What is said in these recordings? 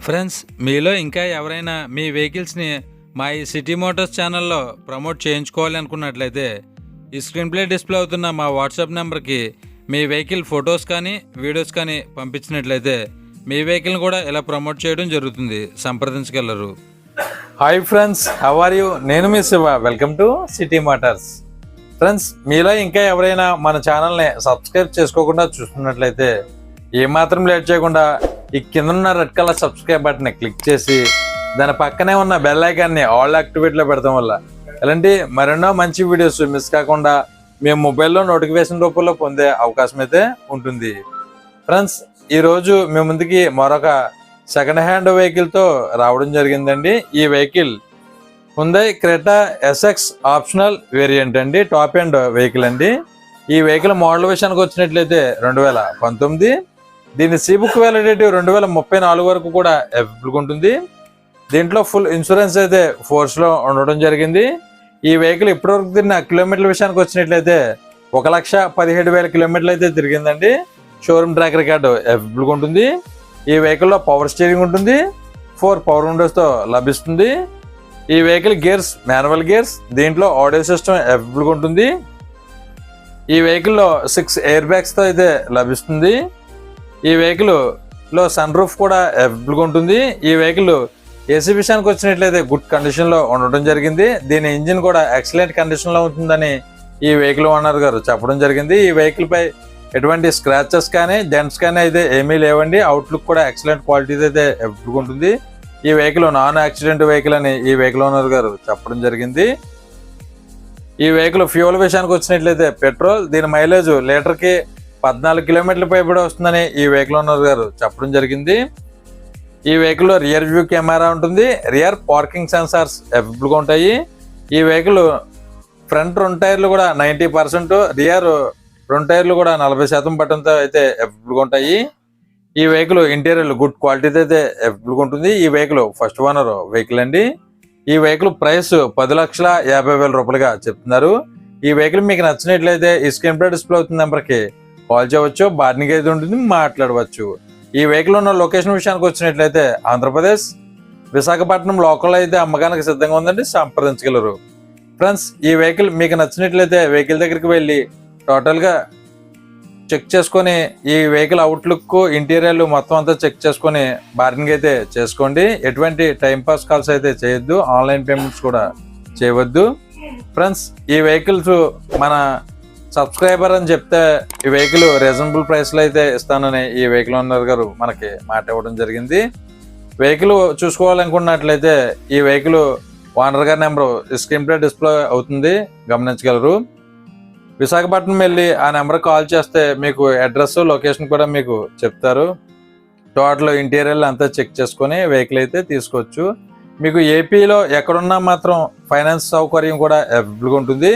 Friends, మీలో ఇంకా ఎవరైనా మీ వెహికల్స్ని మా ఈ సిటీ మోటార్స్ ఛానల్లో ప్రమోట్ చేయించుకోవాలి అనుకున్నట్లయితే ఈ స్క్రీన్ ప్లే డిస్ప్లే అవుతున్న మా వాట్సాప్ నెంబర్కి మీ వెహికల్ ఫొటోస్ కానీ వీడియోస్ కానీ పంపించినట్లయితే మీ వెహికల్ని కూడా ఇలా ప్రమోట్ చేయడం జరుగుతుంది. సంప్రదించగలరు. Hi friends, how are you? నేను మీ Shiva. Welcome to City Motors. Friends, మీలో ఇంకా ఎవరైనా మన ఛానల్ని సబ్స్క్రైబ్ చేసుకోకుండా చూస్తున్నట్లయితే ఏమాత్రం లేట్ చేయకుండా ఈ కింద ఉన్న రెడ్ కలర్ సబ్స్క్రైబ్ బటన్ని క్లిక్ చేసి దాని పక్కనే ఉన్న బెల్ ఐకాన్ని ఆల్ యాక్టివేట్లో పెడతాం వల్ల ఇలాంటి మరెన్నో మంచి వీడియోస్ మిస్ కాకుండా మేము మొబైల్లో నోటిఫికేషన్ రూపంలో పొందే అవకాశం అయితే ఉంటుంది. ఫ్రెండ్స్, ఈరోజు మీ ముందుకి మరొక సెకండ్ హ్యాండ్ వెహికల్తో రావడం జరిగిందండి. ఈ vehicle Hyundai creta SX optional variant అండి. టాప్ ఎండ్ వెహికల్ అండి. ఈ వెహికల్ మోడల్ విషయానికి వచ్చినట్లయితే 2019. దీని సీబుక్ వ్యాలిడిటీ 2034 వరకు కూడా అవైలబుల్గా ఉంటుంది. దీంట్లో ఫుల్ ఇన్సూరెన్స్ అయితే ఫోర్స్లో ఉండడం జరిగింది. ఈ వెహికల్ ఇప్పటివరకు తిరిగిన కిలోమీటర్ల విషయానికి వచ్చినట్లయితే 1,17,000 కిలోమీటర్లు అయితే తిరిగిందండి. షోరూమ్ ట్రాక్ రికార్డు అవైలబుల్గా ఉంటుంది. ఈ వెహికల్లో పవర్ స్టీరింగ్ ఉంటుంది. 4 పవర్ విండోస్తో లభిస్తుంది. ఈ వెహికల్ గేర్స్ మాన్యువల్ గేర్స్. దీంట్లో ఆడియో సిస్టమ్ అవైలబుల్గా ఉంటుంది. ఈ వెహికల్లో 6 ఎయిర్ బ్యాగ్స్తో అయితే లభిస్తుంది. ఈ వెహికల్లో సన్ రూఫ్ కూడా అవైలబుల్గా ఉంటుంది. ఈ వెహికల్ ఏసీ విషయానికి వచ్చినట్లయితే గుడ్ కండిషన్లో ఉండడం జరిగింది. దీని ఇంజిన్ కూడా ఎక్సలెంట్ కండిషన్లో ఉంటుందని ఈ వెహికల్ ఓనర్ గారు చెప్పడం జరిగింది. ఈ వెహికల్ పై ఎటువంటి స్క్రాచెస్ కానీ డెంట్స్ కానీ అయితే ఏమీ లేవండి. అవుట్లుక్ కూడా ఎక్సలెంట్ క్వాలిటీ అయితే అవైలబుల్గా ఉంటుంది. ఈ వెహికల్ నాన్ యాక్సిడెంట్ వెహికల్ అని ఈ వెహికల్ ఓనర్ గారు చెప్పడం జరిగింది. ఈ వెహికల్ ఫ్యూయల్ విషయానికి వచ్చినట్లయితే పెట్రోల్. దీని మైలేజ్ లీటర్కి 14 కిలోమీటర్ల పైబడి వస్తుందని ఈ వెహికల్ ఓనర్ గారు చెప్పడం జరిగింది. ఈ వెహికల్లో రియర్ వ్యూ కెమెరా ఉంటుంది. రియర్ పార్కింగ్ సెన్సార్స్ అవైలబుల్గా ఉంటాయి. ఈ వెహికల్ ఫ్రంట్ 2 టైర్లు కూడా 90%, రియర్ 2 టైర్లు కూడా 40% పట్టడంతో అయితే అవైలబుల్గా ఉంటాయి. ఈ వెహికల్ ఇంటీరియర్ గుడ్ క్వాలిటీతో అయితే అవైలబుల్గా ఉంటుంది. ఈ వెహికల్ ఫస్ట్ ఓనర్ వెహికల్ అండి. ఈ వెహికల్ ప్రైస్ 10,50,000 రూపాయలుగా చెప్తున్నారు. ఈ వెహికల్ మీకు నచ్చినట్లయితే ఈ స్క్రీన్ ప్లే డిస్ప్లే అవుతున్న నెంబర్కి కాల్ చేయవచ్చు. బార్గెనింగ్ అయితే ఉంటుంది, మాట్లాడవచ్చు. ఈ వెహికల్ ఉన్న లొకేషన్ విషయానికి వచ్చినట్లయితే ఆంధ్రప్రదేశ్ విశాఖపట్నం లోకల్లో అయితే అమ్మకానికి సిద్ధంగా ఉందండి. సంప్రదించగలరు. ఫ్రెండ్స్, ఈ వెహికల్ మీకు నచ్చినట్లయితే వెహికల్ దగ్గరికి వెళ్ళి టోటల్గా చెక్ చేసుకొని ఈ వెహికల్ అవుట్లుక్ ఇంటీరియర్లు మొత్తం అంతా చెక్ చేసుకొని బార్గెనింగ్ అయితే చేసుకోండి. ఎటువంటి టైంపాస్ కాల్స్ అయితే చేయొద్దు. ఆన్లైన్ పేమెంట్స్ కూడా చేయవద్దు. ఫ్రెండ్స్, ఈ వెహికల్స్ మన సబ్స్క్రైబర్ అని చెప్తే ఈ వెహికల్ రీజనబుల్ ప్రైస్లో అయితే ఇస్తానని ఈ వెహికల్ ఓనర్ గారు మనకి మాట ఇవ్వడం జరిగింది. వెహికల్ చూసుకోవాలనుకున్నట్లయితే ఈ వెహికల్ ఓనర్ గారి నెంబరు స్క్రీన్ ప్లే డిస్ప్లే అవుతుంది, గమనించగలరు. విశాఖపట్నం వెళ్ళి ఆ నెంబర్ కాల్ చేస్తే మీకు అడ్రస్ లొకేషన్ కూడా మీకు చెప్తారు. టోటల్ ఇంటీరియర్ అంతా చెక్ చేసుకొని వెహికల్ అయితే తీసుకోవచ్చు. మీకు ఏపీలో ఎక్కడున్నా మాత్రం ఫైనాన్స్ సౌకర్యం కూడా అవైలబుల్గా ఉంటుంది.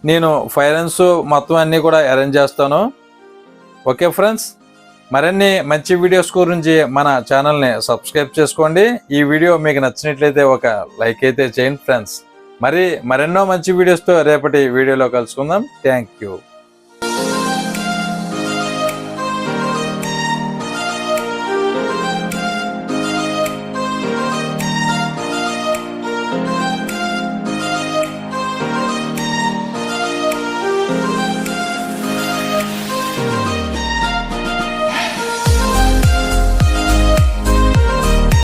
నేను ఫైనాన్స్ మొత్తం అన్నీ కూడా అరేంజ్ చేస్తాను. ఓకే ఫ్రెండ్స్, మరిన్ని మంచి వీడియోస్ గురించి మన ఛానల్ని సబ్స్క్రైబ్ చేసుకోండి. ఈ వీడియో మీకు నచ్చినట్లయితే ఒక లైక్ అయితే చేయండి ఫ్రెండ్స్. మరెన్నో మంచి వీడియోస్తో రేపటి వీడియోలో కలుసుకుందాం. Thank you.